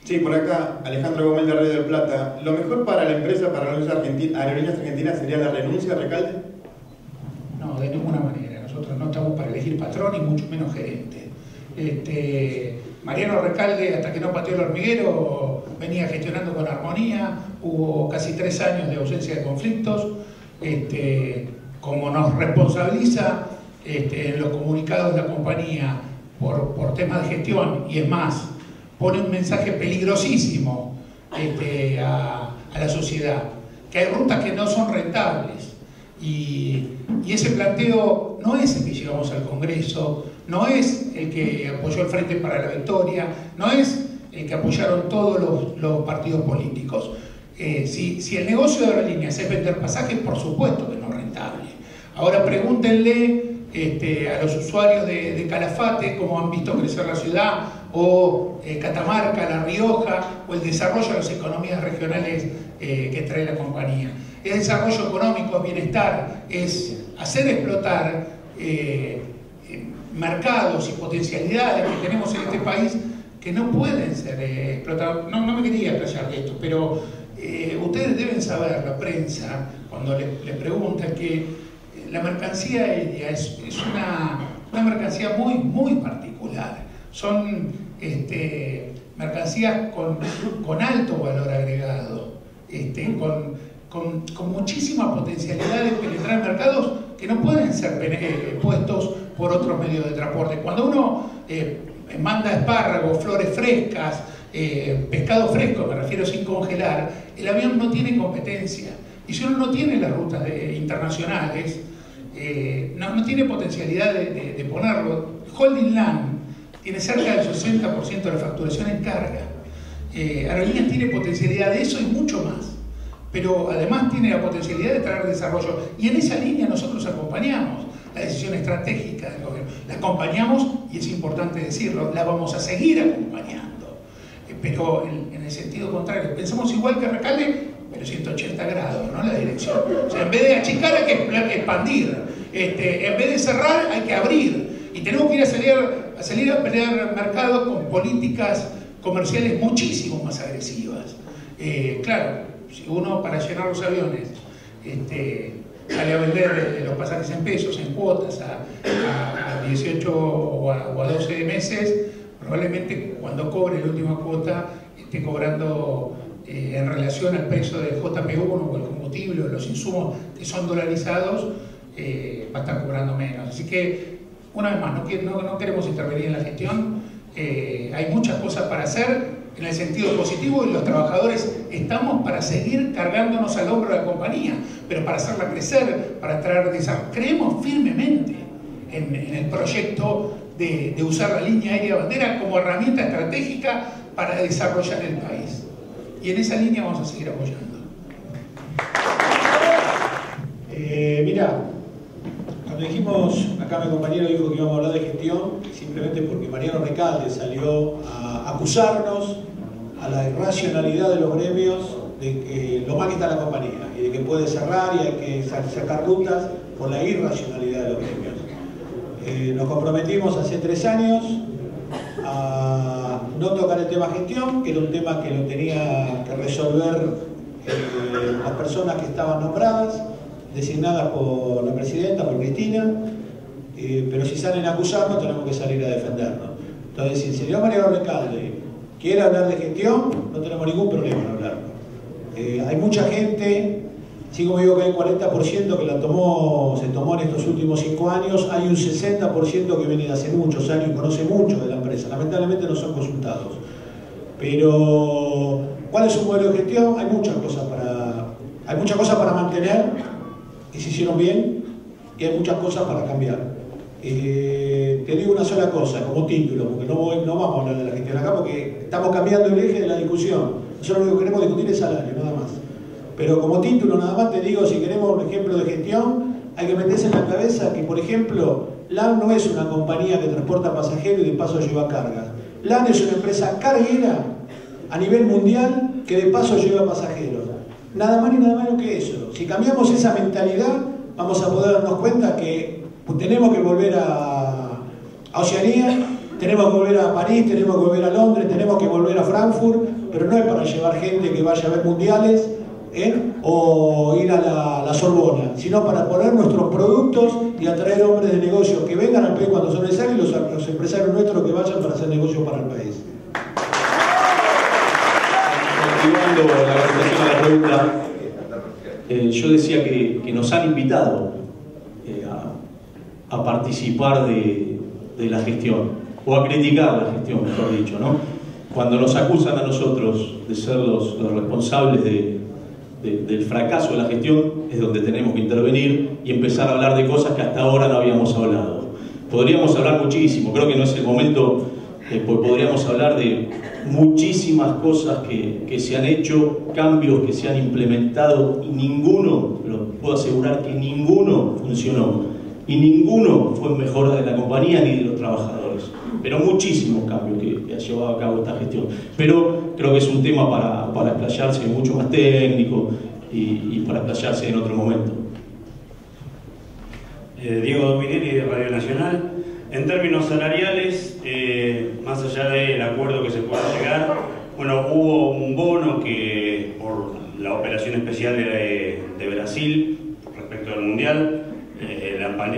Sí, por acá, Alejandro Gómez de Red del Plata. ¿Lo mejor para la empresa, para Aerolíneas Argentinas, sería la renuncia, Recalde? No, de ninguna manera. Nosotros no estamos para elegir patrón y mucho menos gerente. Mariano Recalde, hasta que no pateó el hormiguero, venía gestionando con armonía. Hubo casi 3 años de ausencia de conflictos. Como nos responsabiliza en los comunicados de la compañía por temas de gestión, y es más, pone un mensaje peligrosísimo a la sociedad, que hay rutas que no son rentables, y ese planteo no es el que llevamos al Congreso, no es el que apoyó el Frente para la Victoria, no es el que apoyaron todos los partidos políticos. Si el negocio de aerolíneas es vender pasajes, por supuesto que no es rentable. Ahora pregúntenle a los usuarios de Calafate cómo han visto crecer la ciudad, o Catamarca, La Rioja, o el desarrollo de las economías regionales que trae la compañía. Es desarrollo económico, bienestar, es hacer explotar mercados y potencialidades que tenemos en este país que no pueden ser explotados. No me quería explayar de esto, pero ustedes deben saber, la prensa, cuando le preguntan, que la mercancía aérea es una mercancía muy, muy particular. Son mercancías con alto valor agregado, con muchísima potencialidad de penetrar mercados que no pueden ser puestos por otros medios de transporte. Cuando uno manda espárragos, flores frescas, pescado fresco, me refiero sin congelar, el avión no tiene competencia. Y si uno no tiene las rutas internacionales, no tiene potencialidad de ponerlo. Holding Land tiene cerca del 60% de la facturación en carga. Aerolíneas tiene potencialidad de eso y mucho más. Pero además tiene la potencialidad de traer desarrollo. Y en esa línea nosotros acompañamos la decisión estratégica del gobierno. La acompañamos, y es importante decirlo, la vamos a seguir acompañando. Pero en el sentido contrario. Pensamos igual que Recalde, pero 180 grados, ¿no? La dirección. O sea, en vez de achicar hay que expandir. En vez de cerrar hay que abrir. Y tenemos que ir a salir a pelear mercado con políticas comerciales muchísimo más agresivas. Claro, si uno para llenar los aviones sale a vender los pasajes en pesos, en cuotas, a 18 o a 12 meses, probablemente cuando cobre la última cuota esté cobrando en relación al precio del JP1 o el combustible o los insumos que son dolarizados, va a estar cobrando menos. Así que, una vez más, no queremos intervenir en la gestión. Hay muchas cosas para hacer en el sentido positivo, y los trabajadores estamos para seguir cargándonos al hombro de la compañía, pero para hacerla crecer, para traer desarrollo. Creemos firmemente en el proyecto de usar la línea aérea bandera como herramienta estratégica para desarrollar el país. Y en esa línea vamos a seguir apoyando. Mirá, cuando dijimos, acá mi compañero dijo que íbamos a hablar de gestión, simplemente porque Mariano Recalde salió a acusarnos a la irracionalidad de los gremios, de que lo mal que está la compañía y de que puede cerrar y hay que sacar rutas por la irracionalidad de los gremios. Nos comprometimos hace 3 años a no tocar el tema gestión, que era un tema que lo tenía que resolver las personas que estaban nombradas, designadas por la presidenta, por Cristina, pero si salen a acusarnos tenemos que salir a defendernos. Entonces, si el señor Mariano Recalde quiere hablar de gestión, no tenemos ningún problema en hablarlo. Hay mucha gente, así como digo que hay 40% que se tomó en estos últimos 5 años, hay un 60% que viene de hace muchos años y conoce mucho de la empresa. Lamentablemente no son consultados. Pero, ¿cuál es su modelo de gestión? Hay muchas cosas para mantener, que se hicieron bien, y hay muchas cosas para cambiar. Te digo una sola cosa, como título, porque no vamos a hablar de la gestión acá, porque estamos cambiando el eje de la discusión. Nosotros lo que queremos discutir es salario, nada más. Pero como título, nada más te digo, si queremos un ejemplo de gestión, hay que meterse en la cabeza que, por ejemplo, LAN no es una compañía que transporta pasajeros y de paso lleva carga. LAN es una empresa carguera a nivel mundial que de paso lleva pasajeros. Nada más ni nada menos que eso. Si cambiamos esa mentalidad, vamos a poder darnos cuenta que tenemos que volver a Oceanía, tenemos que volver a París, tenemos que volver a Londres, tenemos que volver a Frankfurt, pero no es para llevar gente que vaya a ver mundiales o ir a la Sorbona, sino para poner nuestros productos y atraer hombres de negocio que vengan al país cuando son necesarios y los empresarios nuestros que vayan para hacer negocio para el país. Activando la contestación a la pregunta, yo decía que nos han invitado a participar de la gestión, o a criticar la gestión, mejor dicho, ¿no? Cuando nos acusan a nosotros de ser los responsables del fracaso de la gestión, es donde tenemos que intervenir y empezar a hablar de cosas que hasta ahora no habíamos hablado. Podríamos hablar muchísimo, creo que no es el momento, porque podríamos hablar de muchísimas cosas que se han hecho, cambios que se han implementado y ninguno, lo puedo asegurar que ninguno funcionó. Y ninguno fue en mejora de la compañía ni de los trabajadores. Pero muchísimos cambios que ha llevado a cabo esta gestión. Pero creo que es un tema para explayarse mucho más técnico y para explayarse en otro momento. Diego Dominelli de Radio Nacional. En términos salariales, más allá del acuerdo que se pueda llegar, bueno, hubo un bono que por la operación especial de Brasil respecto al Mundial,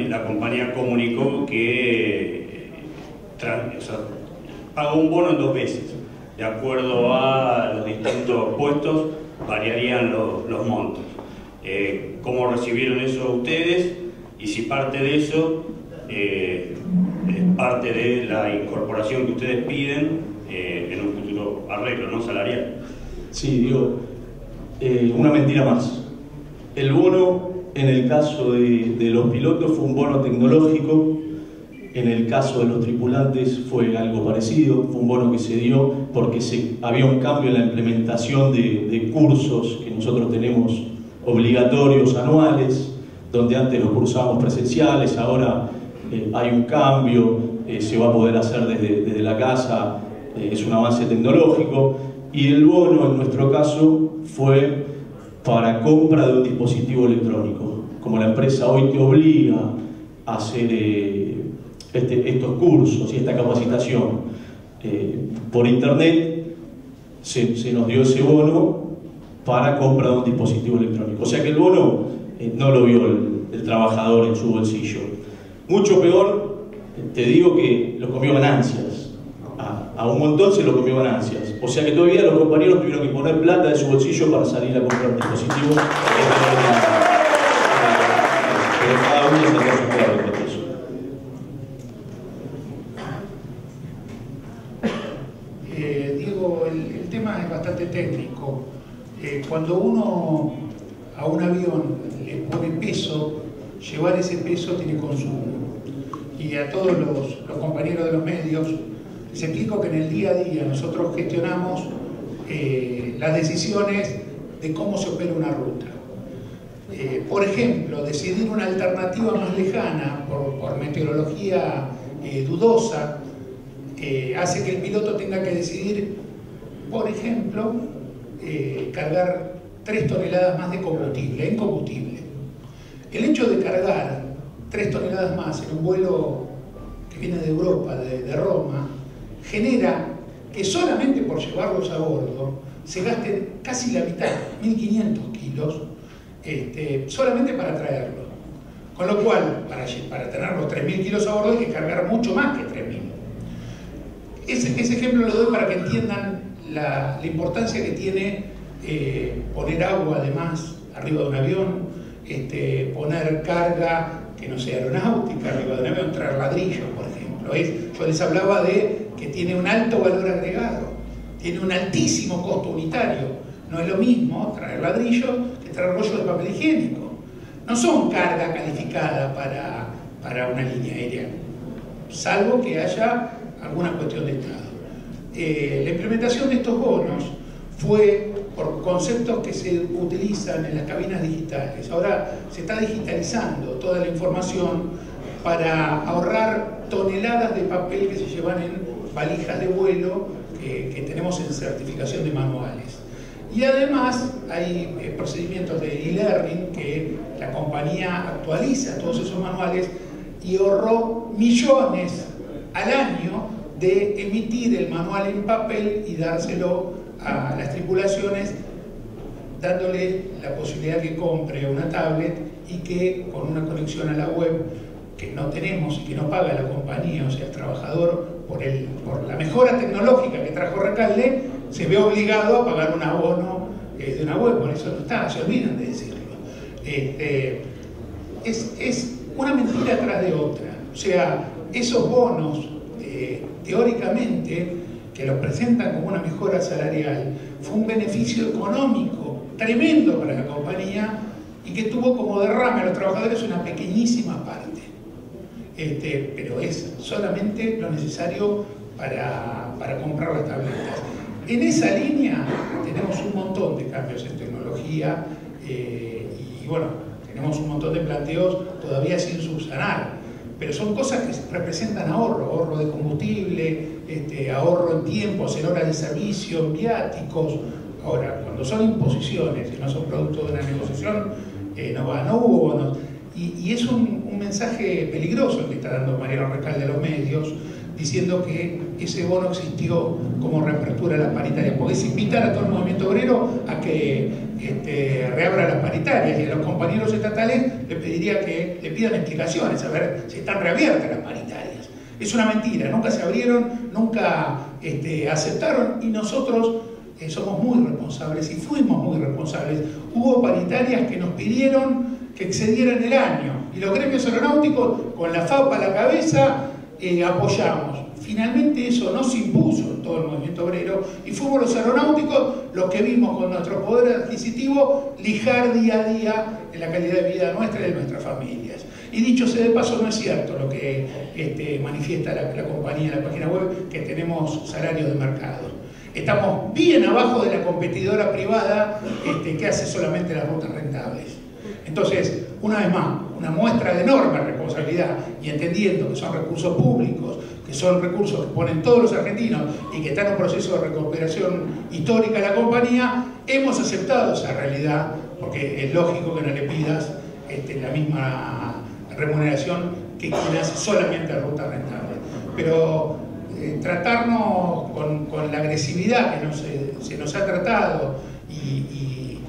la compañía comunicó que pagó un bono en 2 veces. De acuerdo a los distintos puestos, variarían los montos. ¿Cómo recibieron eso ustedes? Y si parte de eso es parte de la incorporación que ustedes piden en un futuro arreglo, ¿no? Salarial. Sí, digo, una mentira más. El bono, en el caso de los pilotos, fue un bono tecnológico. En el caso de los tripulantes fue algo parecido, fue un bono que se dio porque había un cambio en la implementación de cursos que nosotros tenemos obligatorios anuales, donde antes los cursábamos presenciales, ahora hay un cambio, se va a poder hacer desde la casa, es un avance tecnológico, y el bono en nuestro caso fue para compra de un dispositivo electrónico. Como la empresa hoy te obliga a hacer estos cursos y esta capacitación por internet, se nos dio ese bono para compra de un dispositivo electrónico. O sea que el bono no lo vio el trabajador en su bolsillo. Mucho peor, te digo que lo comió ganancias. A un montón se lo comió ganancias. O sea que todavía los compañeros tuvieron que poner plata de su bolsillo para salir a comprar un dispositivo. Pero cada uno sacó su cuadro por eso. Diego, el tema es bastante técnico. Cuando uno a un avión le pone peso, llevar ese peso tiene consumo. Y a todos los compañeros de los medios les explico que en el día a día nosotros gestionamos las decisiones de cómo se opera una ruta. por ejemplo, decidir una alternativa más lejana por meteorología dudosa, hace que el piloto tenga que decidir, por ejemplo, cargar 3 toneladas más de combustible, en combustible. El hecho de cargar 3 toneladas más en un vuelo que viene de Europa, de Roma, genera que solamente por llevarlos a bordo se gasten casi la mitad, 1.500 kilos, solamente para traerlos. Con lo cual, para tener los 3.000 kilos a bordo hay que cargar mucho más que 3.000. Ese ejemplo lo doy para que entiendan la importancia que tiene poner agua además arriba de un avión, poner carga que no sea aeronáutica arriba de un avión, traer ladrillos, por ejemplo. Yo les hablaba de que tiene un alto valor agregado, tiene un altísimo costo unitario. No es lo mismo traer ladrillos que traer rollo de papel higiénico. No son carga calificada para una línea aérea, salvo que haya alguna cuestión de Estado. La implementación de estos bonos fue por conceptos que se utilizan en las cabinas digitales. Ahora se está digitalizando toda la información para ahorrar toneladas de papel que se llevan en valijas de vuelo que tenemos en certificación de manuales. Y además hay procedimientos de e-learning que la compañía actualiza todos esos manuales y ahorró millones al año de emitir el manual en papel y dárselo a las tripulaciones, dándole la posibilidad que compre una tablet y que con una conexión a la web que no tenemos y que no paga la compañía, o sea, el trabajador, por la mejora tecnológica que trajo Recalde, se ve obligado a pagar un abono de una web, por eso no está, se olvidan de decirlo. Es una mentira tras de otra. O sea, esos bonos, teóricamente, que los presentan como una mejora salarial, fue un beneficio económico tremendo para la compañía y que tuvo como derrame a los trabajadores una pequeñísima parte. Pero es solamente lo necesario para comprar las tabletas. En esa línea tenemos un montón de cambios en tecnología y bueno, tenemos un montón de planteos todavía sin subsanar, pero son cosas que representan ahorro de combustible, ahorro en tiempos, en horas de servicio, en viáticos. Ahora, cuando son imposiciones, que no son producto de una negociación, no hubo bonos. Y es un mensaje peligroso el que está dando Mariano Recalde a los medios, diciendo que ese bono existió como reapertura de las paritarias, porque es invitar a todo el movimiento obrero a que reabra las paritarias, y a los compañeros estatales les pediría que le pidan explicaciones, a ver si están reabiertas las paritarias. Es una mentira, nunca se abrieron, nunca aceptaron, y nosotros somos muy responsables y fuimos muy responsables. Hubo paritarias que nos pidieron que excedieran el año, y los gremios aeronáuticos, con la FAP a la cabeza, apoyamos. Finalmente eso no se impuso en todo el movimiento obrero y fuimos los aeronáuticos los que vimos con nuestro poder adquisitivo lijar día a día en la calidad de vida nuestra y de nuestras familias. Y dicho sea de paso, no es cierto lo que manifiesta la compañía en la página web, que tenemos salarios de mercado. Estamos bien abajo de la competidora privada que hace solamente las rutas rentables. Entonces, una vez más, una muestra de enorme responsabilidad y entendiendo que son recursos públicos, que son recursos que ponen todos los argentinos y que están en un proceso de recuperación histórica de la compañía, hemos aceptado esa realidad, porque es lógico que no le pidas la misma remuneración que quien hace solamente la ruta rentable. Pero tratarnos con la agresividad que se nos ha tratado y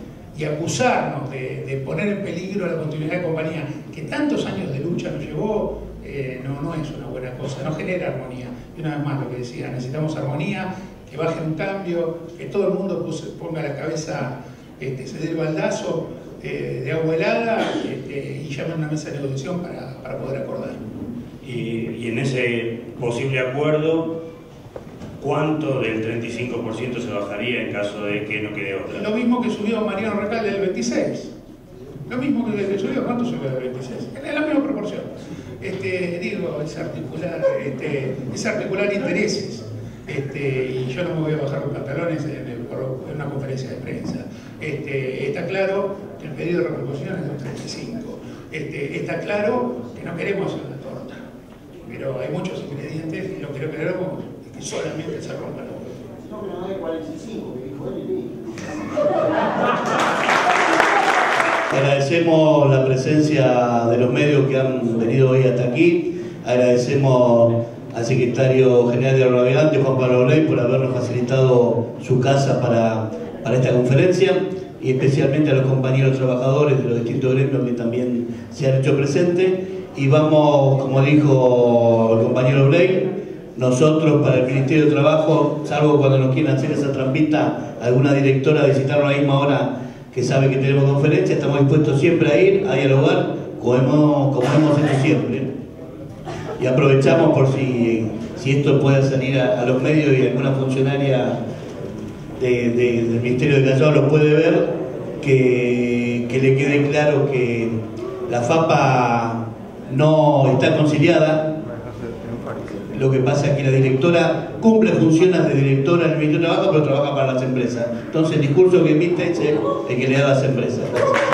acusarnos de poner en peligro la continuidad de compañía que tantos años de lucha nos llevó, no es una buena cosa, no genera armonía. Y una vez más lo que decía, necesitamos armonía, que baje un cambio, que todo el mundo ponga la cabeza, se dé el baldazo de agua helada y llame a una mesa de negociación para poder acordar. Y en ese posible acuerdo, ¿cuánto del 35% se bajaría en caso de que no quede otra? Lo mismo que subió Mariano Recalde del 26. Lo mismo que subió, ¿cuánto subió del 26? En la misma proporción. Es articular intereses. y yo no me voy a bajar los pantalones por una conferencia de prensa. Está claro que el pedido de repercusión es de un 35. Está claro que no queremos una torta, pero hay muchos ingredientes y lo que no queremos es que solamente se rompan los huevos. No, pero no hay 45, que dijo él. Agradecemos la presencia de los medios que han venido hoy hasta aquí. Agradecemos al secretario general de Aeronavegante, Juan Pablo Bley, por habernos facilitado su casa para esta conferencia, y especialmente a los compañeros trabajadores de los distintos gremios que también se han hecho presentes. Y vamos, como dijo el compañero Bley, nosotros para el Ministerio de Trabajo, salvo cuando nos quieran hacer esa trampita, alguna directora visitarnos a la misma hora que sabe que tenemos conferencia, estamos dispuestos siempre a ir, a dialogar, como hemos hecho siempre. Y aprovechamos por si esto puede salir a los medios y alguna funcionaria del Ministerio de Callao lo puede ver, que le quede claro que la FAPA no está conciliada. Lo que pasa es que la directora cumple funciones de directora en el Ministerio de Trabajo, pero trabaja para las empresas. Entonces el discurso que emite es el que le da a las empresas. Gracias.